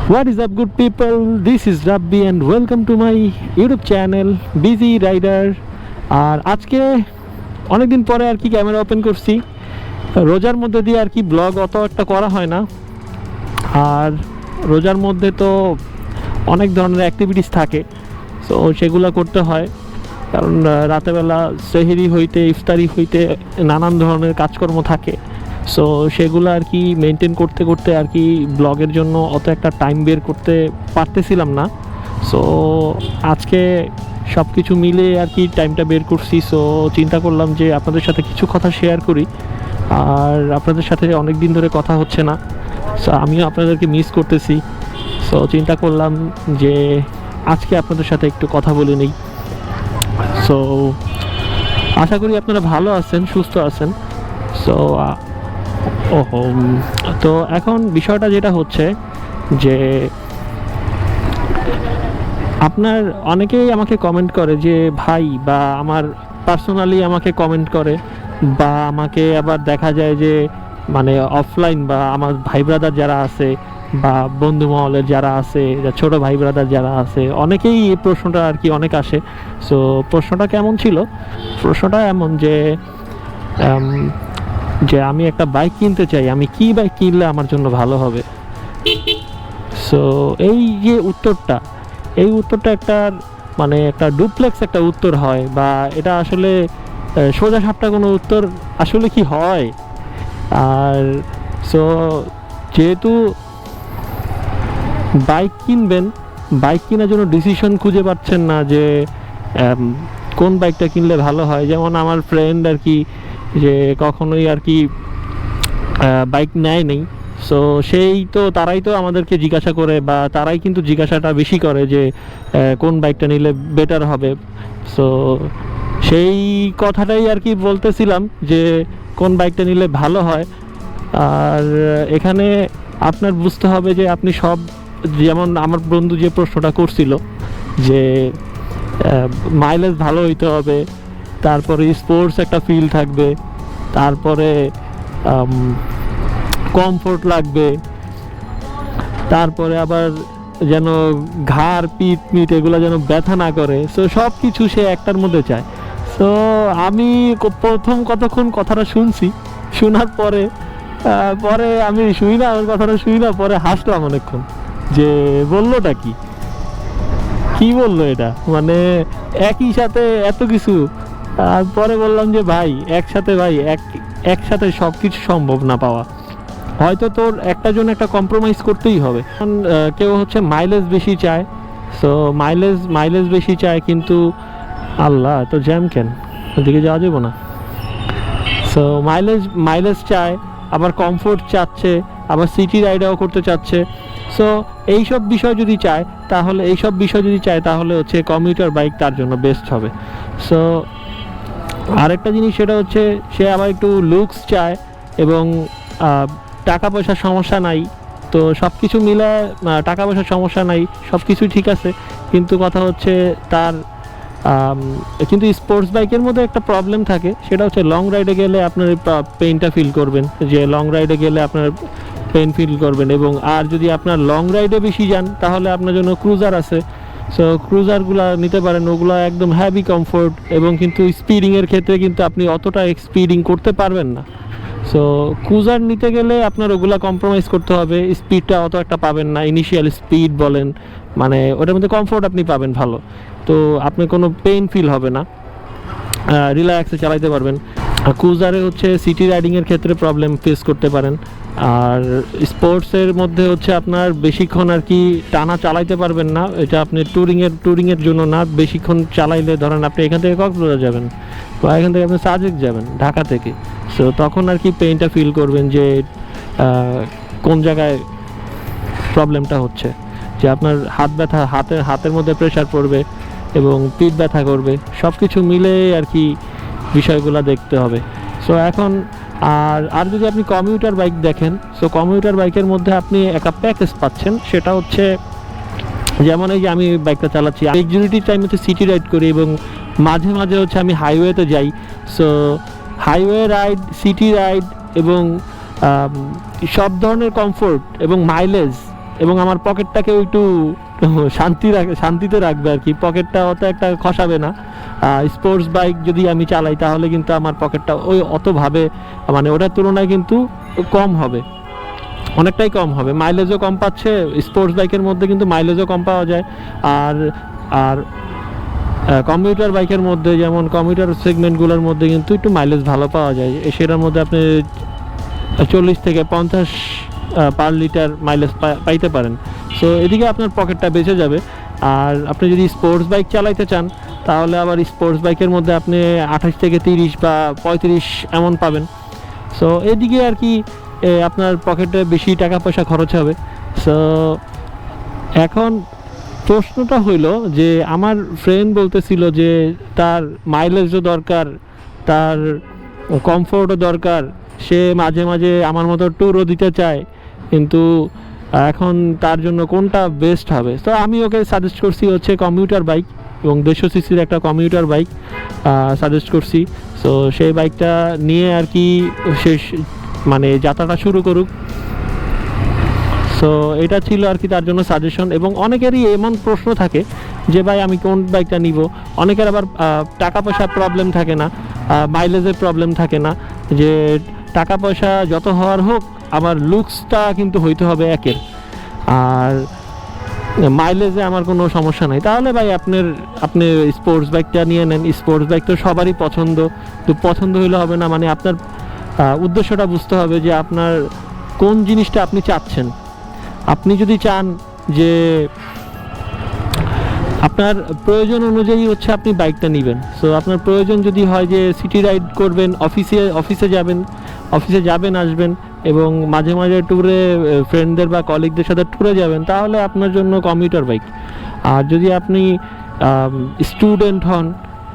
What is up, good people? This is Rabbi and welcome to my YouTube channel Busy Rider. আর আজকে অনেক দিন পরে আর কি camera open করছি। রোজার মধ্যে দিয়ে আর কি ব্লগ অত একটা করা হয় না, আর রোজার মধ্যে তো অনেক ধরনের অ্যাক্টিভিটিস থাকে, সো সেগুলো করতে হয়। কারণ রাতেবেলা সেহরি হইতে ইফতারি হইতে নানান ধরনের কাজকর্ম থাকে, সো সেগুলো আর কি মেনটেন করতে করতে আর কি ব্লগের জন্য অত একটা টাইম বের করতে পারতেছিলাম না। সো আজকে সব কিছু মিলে আর কি টাইমটা বের করছি। সো চিন্তা করলাম যে আপনাদের সাথে কিছু কথা শেয়ার করি, আর আপনাদের সাথে অনেক দিন ধরে কথা হচ্ছে না, সো আমিও আপনাদেরকে মিস করতেছি। সো চিন্তা করলাম যে আজকে আপনাদের সাথে একটু কথা বলে নিই। সো আশা করি আপনারা ভালো আছেন, সুস্থ আছেন। সো তো এখন বিষয়টা যেটা হচ্ছে যে আপনার অনেকেই আমাকে কমেন্ট করে যে ভাই, বা আমার পার্সোনালি আমাকে কমেন্ট করে, বা আমাকে আবার দেখা যায় যে মানে অফলাইন বা আমার ভাই ব্রাদার যারা আছে বা বন্ধু মহলের যারা আছে, ছোট ভাই ব্রাদার যারা আছে, অনেকেই এই প্রশ্নটা আর কি অনেক আসে। সো প্রশ্নটা কেমন ছিল? প্রশ্নটা এমন যে যে আমি একটা বাইক কিনতে চাই, আমি কি বাইক কিনলে আমার জন্য ভালো হবে। সো এই যে উত্তরটা, এই উত্তরটা একটা মানে একটা ডুপ্লেক্স একটা উত্তর হয়, বা এটা আসলে সোজা সাপটা কোনো উত্তর আসলে কি হয়। আর সো যেহেতু বাইক কিনবেন, বাইক কেনার জন্য ডিসিশন খুঁজে পাচ্ছেন না যে কোন বাইকটা কিনলে ভালো হয়। যেমন আমার ফ্রেন্ড আর কি যে কখনোই আর কি বাইক নেয় নেই, সো সেই তো তারাই তো আমাদেরকে জিজ্ঞাসা করে, বা তারাই কিন্তু জিজ্ঞাসাটা বেশি করে যে কোন বাইকটা নিলে বেটার হবে। সো সেই কথাটাই আর কি বলতেছিলাম যে কোন বাইকটা নিলে ভালো হয়। আর এখানে আপনার বুঝতে হবে যে আপনি সব, যেমন আমার বন্ধু যে প্রশ্নটা করছিল যে মাইলেজ ভালো হইতে হবে, তারপরে স্পোর্টস একটা ফিল থাকবে, তারপরে কমফোর্ট লাগবে, তারপরে আবার যেন ঘাড় পিঠ মিট এগুলো যেন ব্যথা না করে। সো সব কিছু সে একটার মধ্যে চায়। সো আমি প্রথম কতক্ষণ কথাটা শুনছি, শোনার পরে পরে আমি শুই না, ওর কথাটা শুই না, পরে হাসলাম অনেকক্ষণ যে বললোটা কি কি বললো এটা, মানে একই সাথে এত কিছু। আর পরে বললাম যে ভাই একসাথে, ভাই একসাথে সব কিছু সম্ভব না পাওয়া, হয়তো তোর একটা জন্য একটা কম্প্রোমাইজ করতেই হবে। কারণ কেউ হচ্ছে মাইলেজ বেশি চায়, সো মাইলেজ বেশি চায়, কিন্তু আল্লাহ তো জ্যাম কেন, ওদিকে যাওয়া যাবো না। সো মাইলেজ চায়, আবার কমফোর্ট চাচ্ছে, আবার সিটি রাইডও করতে চাচ্ছে। সো এইসব বিষয় যদি চায় তাহলে হচ্ছে কমিউটার বাইক তার জন্য বেস্ট হবে। সো আরেকটা জিনিস সেটা হচ্ছে সে আবার একটু লুকস চায়, এবং টাকা পয়সার সমস্যা নাই। তো সব কিছু মিলে টাকা পয়সার সমস্যা নাই, সব কিছুই ঠিক আছে, কিন্তু কথা হচ্ছে তার কিন্তু স্পোর্টস বাইকের মধ্যে একটা প্রবলেম থাকে, সেটা হচ্ছে লং রাইডে গেলে আপনার পেইনটা ফিল করবেন, যে লং রাইডে গেলে আপনার পেইন ফিল করবেন। এবং আর যদি আপনার লং রাইডে বেশি যান তাহলে আপনার জন্য ক্রুজার আছে, সো ক্রুজারগুলো নিতে পারেন, ওগুলো একদম হ্যাভি কমফোর্ট, এবং কিন্তু স্পিডিংয়ের ক্ষেত্রে কিন্তু আপনি অতটা স্পিডিং করতে পারবেন না। সো ক্রুজার নিতে গেলে আপনার ওগুলা কম্প্রোমাইজ করতে হবে, স্পিডটা অত একটা পাবেন না, ইনিশিয়াল স্পিড বলেন, মানে ওটার মধ্যে কমফোর্ট আপনি পাবেন ভালো, তো আপনার কোনো পেইন ফিল হবে না, রিল্যাক্সে চালাইতে পারবেন। ক্রুজারে হচ্ছে সিটি রাইডিংয়ের ক্ষেত্রে প্রবলেম ফেস করতে পারেন। আর স্পোর্টসের মধ্যে হচ্ছে আপনার বেশিক্ষণ আর কি টানা চালাইতে পারবেন না, এটা আপনি ট্যুরিংয়ের জন্য না। বেশিক্ষণ চালাইলে ধরেন আপনি এখান থেকে কক্সবাজার যাবেন, বা এখান থেকে আপনি সাজেক যাবেন ঢাকা থেকে, সো তখন আর কি পেইনটা ফিল করবেন যে কোন জায়গায় প্রবলেমটা হচ্ছে, যে আপনার হাত ব্যথা, হাতের মধ্যে প্রেশার পড়বে এবং পিঠ ব্যথা করবে, সব কিছু মিলে আর কি বিষয়গুলো দেখতে হবে। সো এখন আর যদি আপনি কমিউটার বাইক দেখেন, সো কমিউটার বাইকের মধ্যে আপনি একটা প্যাকেজ পাচ্ছেন, সেটা হচ্ছে যেমন এই যে আমি বাইকটা চালাচ্ছি, মেজরিটি টাইম হচ্ছে সিটি রাইড করি, এবং মাঝে মাঝে হচ্ছে আমি হাইওয়েতে যাই। So highway ride, city ride এবং সব ধরনের কমফোর্ট এবং মাইলেজ এবং আমার পকেটটাকেও একটু শান্তিতে রাখবে আর কি, পকেটটা অত একটা খসাবে না। স্পোর্টস বাইক যদি আমি চালাই তাহলে কিন্তু আমার পকেটটা ওই অতভাবে মানে ওটার তুলনায় কিন্তু কম হবে, অনেকটাই কম হবে, মাইলেজও কম পাচ্ছে। স্পোর্টস বাইকের মধ্যে কিন্তু মাইলেজও কম পাওয়া যায়। আর আর কমিউটার বাইকের মধ্যে, যেমন কমিউটার সেগমেন্টগুলোর মধ্যে কিন্তু একটু মাইলেজ ভালো পাওয়া যায়, সেটার মধ্যে আপনি 40 থেকে 50 পার লিটার মাইলেজ পাইতে পারেন। সো এদিকে আপনার পকেটটা বেঁচে যাবে। আর আপনি যদি স্পোর্টস বাইক চালাইতে চান তাহলে আবার স্পোর্টস বাইকের মধ্যে আপনি 28 থেকে 30 বা 35 এমন পাবেন। সো এদিকে আর কি আপনার পকেটে বেশি টাকা পয়সা খরচ হবে। সো এখন প্রশ্নটা হইল যে আমার ফ্রেন্ড বলতেছিল যে তার মাইলেজও দরকার, তার কমফোর্টও দরকার, সে মাঝে মাঝে আমার মতো ট্যুরও দিতে চায়, কিন্তু এখন তার জন্য কোনটা বেস্ট হবে। তো আমি ওকে সাজেস্ট করছি হচ্ছে কমিউটার বাইক, এবং 150 সিসির একটা কমিউটার বাইক সাজেস্ট করছি। সো সেই বাইকটা নিয়ে আর কি শেষ মানে যাত্রাটা শুরু করুক। সো এটা ছিল আর কি তার জন্য সাজেশন। এবং অনেকেরই এমন প্রশ্ন থাকে যে ভাই আমি কোন বাইকটা নিব, অনেকের আবার টাকা পয়সা প্রবলেম থাকে না, মাইলেজের প্রবলেম থাকে না, যে টাকা পয়সা যত হওয়ার হোক আমার লুকসটা কিন্তু হইতে হবে একের, আর মাইলেজে আমার কোনো সমস্যা নাই, তাহলে ভাই আপনি স্পোর্টস বাইকটা নিয়ে নেন। স্পোর্টস বাইক তো সবারই পছন্দ, তো পছন্দ হইলে হবে না, মানে আপনার উদ্দেশ্যটা বুঝতে হবে যে আপনার কোন জিনিসটা আপনি চাচ্ছেন। আপনি যদি চান যে আপনার প্রয়োজন অনুযায়ী হচ্ছে আপনি বাইকটা নেবেন, সো আপনার প্রয়োজন যদি হয় যে সিটি রাইড করবেন, অফিসে যাবেন আসবেন, এবং মাঝে মাঝে ট্যুরে ফ্রেন্ডদের বা কলিগদের সাথে ট্যুরে যাবেন, তাহলে আপনার জন্য কমিউটার বাইক। আর যদি আপনি স্টুডেন্ট হন,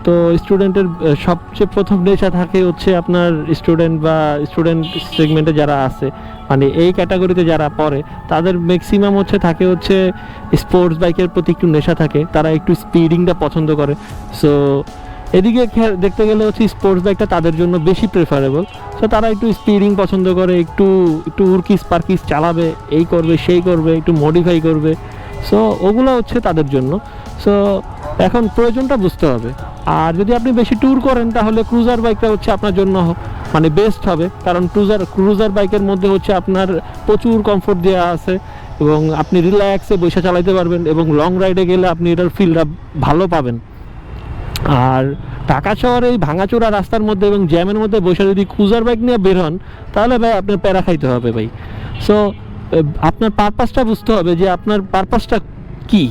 তো স্টুডেন্টের সবচেয়ে প্রথম নেশা থাকে হচ্ছে আপনার স্টুডেন্ট সেগমেন্টে যারা আছে, মানে এই ক্যাটাগরিতে যারা পড়ে, তাদের ম্যাক্সিমাম থাকে স্পোর্টস বাইকের প্রতি একটু নেশা থাকে, তারা একটু স্পিডিংটা পছন্দ করে। সো এদিকে দেখতে গেলে স্পোর্টস বাইকটা তাদের জন্য বেশি প্রেফারেবল। সো তারা একটু স্পিডিং পছন্দ করে, একটু উর্কিস পার্কিস চালাবে, এই করবে সেই করবে, একটু মডিফাই করবে। সো ওগুলো তাদের জন্য। সো এখন প্রয়োজনটা বুঝতে হবে। আর যদি আপনি বেশি ট্যুর করেন তাহলে ক্রুজার বাইকটা আপনার জন্য মানে বেস্ট হবে, কারণ ক্রুজার বাইকের মধ্যে আপনার প্রচুর কমফোর্ট দেওয়া আছে, এবং আপনি রিল্যাক্সে বসে চালাতে পারবেন, এবং লং রাইডে গেলে আপনি এটার ফিলটা ভালো পাবেন। আর ঢাকা শহরে এই ভাঙাচোরা রাস্তার মধ্যে এবং জ্যামের মধ্যে বসে যদি ক্রুজার বাইক নিয়ে বের হন, তাহলে ভাই আপনার প্যারা খাইতে হবে ভাই। সো আপনার পারপাসটা বুঝতে হবে যে আপনার পারপাসটা কি,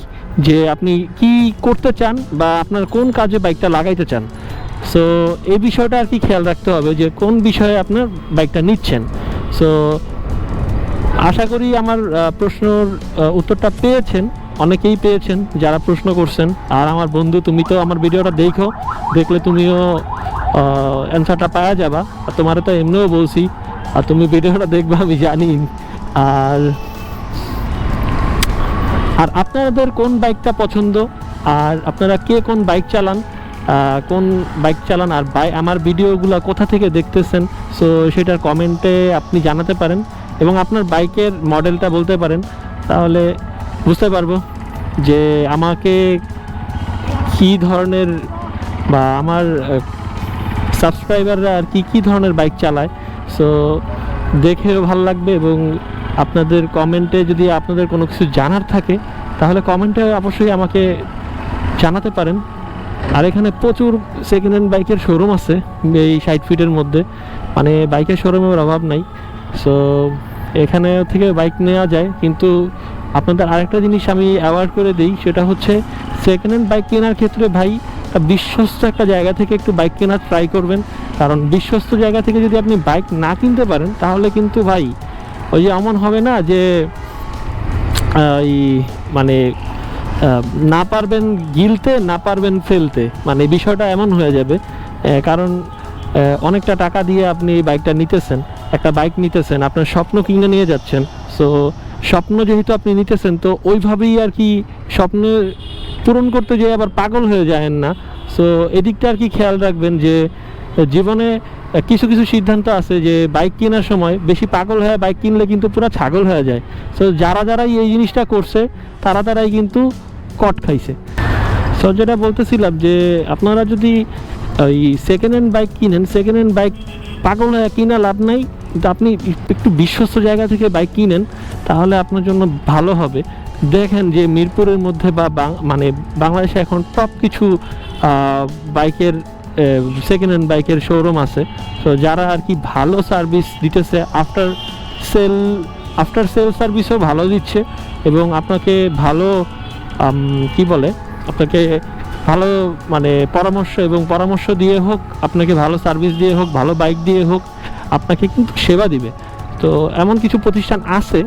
যে আপনি কি করতে চান বা আপনার কোন কাজে বাইকটা লাগাইতে চান। সো এই বিষয়টা আর কি খেয়াল রাখতে হবে যে কোন বিষয়ে আপনার বাইকটা নিচ্ছেন। সো আশা করি আমার প্রশ্নর উত্তরটা পেয়েছেন, অনেকেই পেয়েছেন যারা প্রশ্ন করছেন। আর আমার বন্ধু, তুমি তো আমার ভিডিওটা দেখলে তুমিও অ্যান্সারটা পাওয়া যাবা, আর তোমারও তো এমনিও বলছি, আর তুমি ভিডিওটা দেখবা আমি জানি। আর আপনাদের কোন বাইকটা পছন্দ, আর আপনারা কে কোন বাইক চালান, আর আমার ভিডিওগুলো কোথা থেকে দেখতেছেন, সো সেটার কমেন্টে আপনি জানাতে পারেন, এবং আপনার বাইকের মডেলটা বলতে পারেন, তাহলে বুঝতে পারবো যে আমাকে কী ধরনের বা আমার সাবস্ক্রাইবাররা আর কি ধরনের বাইক চালায়। সো দেখেও ভালো লাগবে, এবং আপনাদের কমেন্টে যদি আপনাদের কোনো কিছু জানার থাকে তাহলে কমেন্টে অবশ্যই আমাকে জানাতে পারেন। আর এখানে প্রচুর সেকেন্ড হ্যান্ড বাইকের শোরুম আছে এই 60 ফিটের মধ্যে, মানে বাইকের শোরুমের অভাব নাই। সো এখানে থেকে বাইক নেওয়া যায়, কিন্তু আপনাদের আরেকটা জিনিস আমি অ্যাভয়েড করে দিই, সেটা হচ্ছে সেকেন্ড হ্যান্ড বাইক কেনার ক্ষেত্রে ভাই বিশ্বস্ত একটা জায়গা থেকে একটু বাইক কেনার ট্রাই করবেন, কারণ বিশ্বস্ত জায়গা থেকে যদি আপনি বাইক না কিনতে পারেন তাহলে কিন্তু ভাই ওই যে এমন হবে না যে মানে না পারবেন গিলতে, না পারবেন ফেলতে, মানে বিষয়টা এমন হয়ে যাবে। কারণ অনেকটা টাকা দিয়ে আপনি এই বাইকটা নিতেছেন, একটা বাইক নিতেছেন, আপনার স্বপ্ন কিনে নিয়ে যাচ্ছেন। সো স্বপ্ন যেহেতু আপনি নিতেছেন, তো ওইভাবেই আর কি স্বপ্ন পূরণ করতে যেয়ে আবার পাগল হয়ে যায়েন না। সো এদিকটা আর কি খেয়াল রাখবেন যে জীবনে কিছু কিছু সিদ্ধান্ত আছে যে বাইক কেনার সময় বেশি পাগল হয়ে বাইক কিনলে কিন্তু পুরো ছাগল হয়ে যায়। সো যারাই এই জিনিসটা করছে তারাই কিন্তু কট খাইছে। সো যেটা বলতেছিলাম যে আপনারা যদি ওই সেকেন্ড হ্যান্ড বাইক কিনেন, সেকেন্ড হ্যান্ড বাইক পাগল হয়ে কিনা লাভ নাই, কিন্তু আপনি একটু বিশ্বস্ত জায়গা থেকে বাইক কিনেন তাহলে আপনার জন্য ভালো হবে। দেখেন যে মিরপুরের মধ্যে বা মানে বাংলাদেশে এখন টপ কিছু বাইকের সেকেন্ড হ্যান্ড বাইকের শোরুম আছে। তো যারা আর কি ভালো সার্ভিস দিতেছে, আফটার সেল সার্ভিসও ভালো দিচ্ছে এবং আপনাকে ভালো কি বলে আপনাকে ভালো মানে পরামর্শ দিয়ে হোক, আপনাকে ভালো সার্ভিস দিয়ে হোক, ভালো বাইক দিয়ে হোক, আপনাকে কিন্তু সেবা দিবে। তো এমন কিছু প্রতিষ্ঠান আছে,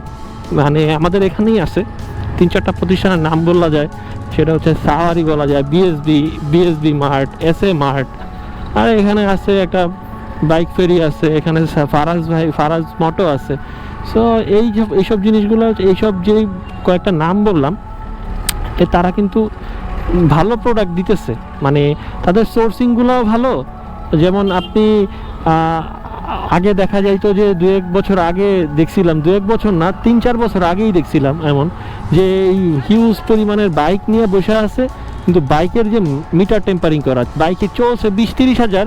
মানে আমাদের এখানেই আছে, 3-4টা প্রতিষ্ঠানের নাম বলা যায়। সেটা হচ্ছে সাওয়ারি বলা যায়, বিএসবি মার্ট, এসএ মার্ট, আর এখানে আছে একটা বাইক ফেরি আছে, এখানে ফারাজ মোটো আছে। সো এইসব জিনিসগুলো, এইসব যে কয়েকটা নাম বললাম, তারা কিন্তু ভালো প্রোডাক্ট দিতেছে, মানে তাদের সোর্সিংগুলোও ভালো। যেমন আপনি আগে দেখা যাইতো যে 2-1 বছর আগে দেখছিলাম, 2-1 বছর না 3-4 বছর আগেই দেখছিলাম এমন যে হিউজ পরিমাণের বাইক নিয়ে বসে আছে, কিন্তু বাইকের যে মিটার টেম্পারিং করা, বাইকে চলছে 20-30 হাজার,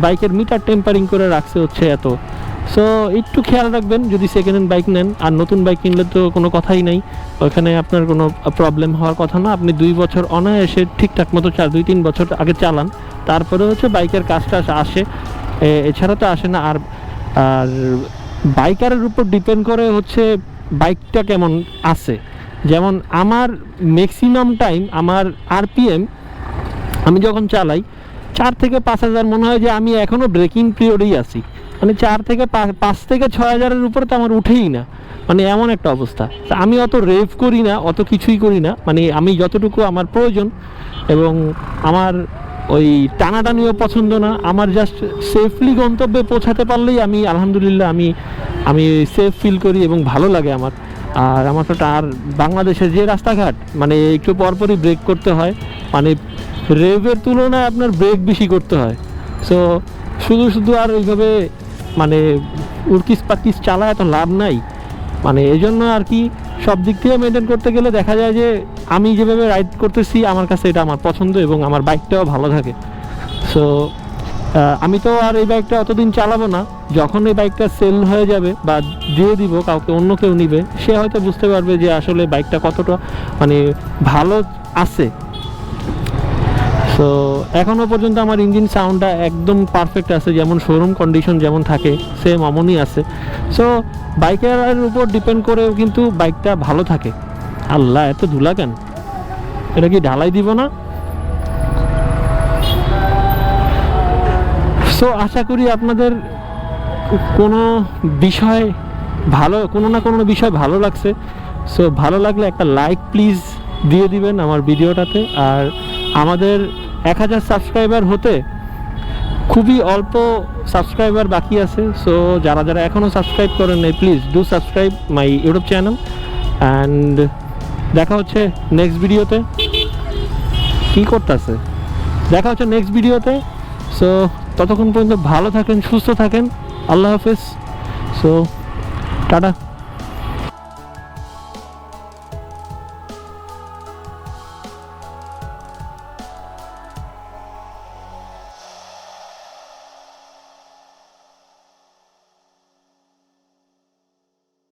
বাইকের মিটার টেম্পারিং করে রাখছে হচ্ছে এত। সো একটু খেয়াল রাখবেন যদি সেকেন্ড হ্যান্ড বাইক নেন। আর নতুন বাইক কিনলে তো কোনো কথাই নাই, ওখানে আপনার কোনো প্রবলেম হওয়ার কথা না। আপনি 2 বছর অনায়াসে ঠিকঠাক মতো 2-3 বছর আগে চালান, তারপরে হচ্ছে বাইকের কাজটা আসে, এছাড়া তো আসে না। আর বাইকারের উপর ডিপেন্ড করে হচ্ছে বাইকটা কেমন আছে। যেমন আমার ম্যাক্সিমাম টাইম আমার আরপিএম আমি যখন চালাই 4 থেকে 5 হাজার, মনে হয় যে আমি এখনও ব্রেকিং পিরিয়ডেই আছি, মানে 5 থেকে 6 হাজারের উপরে তো আমার উঠেই না, মানে এমন একটা অবস্থা। তা আমি অত রেভ করি না, অত কিছুই করি না, মানে আমি যতটুকু আমার প্রয়োজন, এবং আমার ওই টানাটানিও পছন্দ না। আমার জাস্ট সেফলি গন্তব্যে পৌঁছাতে পারলেই আমি আলহামদুলিল্লাহ আমি সেফ ফিল করি এবং ভালো লাগে আমার। আর আমার তো আর বাংলাদেশের যে রাস্তাঘাট, মানে একটু পরপরই ব্রেক করতে হয়, মানে রেভের তুলনায় আপনার ব্রেক বেশি করতে হয়। সো শুধু আর ওইভাবে মানে উড়কিস পাকিস চালায় এত লাভ নাই, মানে এই জন্য আর কি সব দিক থেকে মেনটেন করতে গেলে দেখা যায় যে আমি যেভাবে রাইড করতেছি আমার কাছে এটা আমার পছন্দ এবং আমার বাইকটাও ভালো থাকে। সো আমি তো আর এই বাইকটা অতদিন চালাবো না, যখন এই বাইকটা সেল হয়ে যাবে বা দিয়ে দিব কাউকে, অন্য কেউ নিবে, সে হয়তো বুঝতে পারবে যে আসলে বাইকটা কতটা মানে ভালো আছে। সো এখনও পর্যন্ত আমার ইঞ্জিন সাউন্ডটা একদম পারফেক্ট আছে, যেমন শোরুম কন্ডিশন যেমন থাকে সেম অমনই আছে। সো বাইকের উপর ডিপেন্ড করেও কিন্তু বাইকটা ভালো থাকে। আল্লাহ, এত ধুলা কেন? এটা কি ঢালাই দিব না? সো আশা করি আপনাদের কোনো বিষয় কোনো না কোনো বিষয় ভালো লাগছে। সো ভালো লাগলে একটা লাইক প্লিজ দিয়ে দিবেন আমার ভিডিওটাতে। আর আমাদের 1000 সাবস্ক্রাইবার হতে খুবই অল্প সাবস্ক্রাইবার বাকি আছে। সো যারা এখনও সাবস্ক্রাইব করেন নাই, please do subscribe my YouTube channel. And দেখা হচ্ছে নেক্সট ভিডিওতে। কি করতেছে? দেখা হচ্ছে নেক্সট ভিডিওতে। সো ততক্ষণ পর্যন্ত ভালো থাকেন, সুস্থ থাকেন। আল্লাহ হাফেজ। So tata.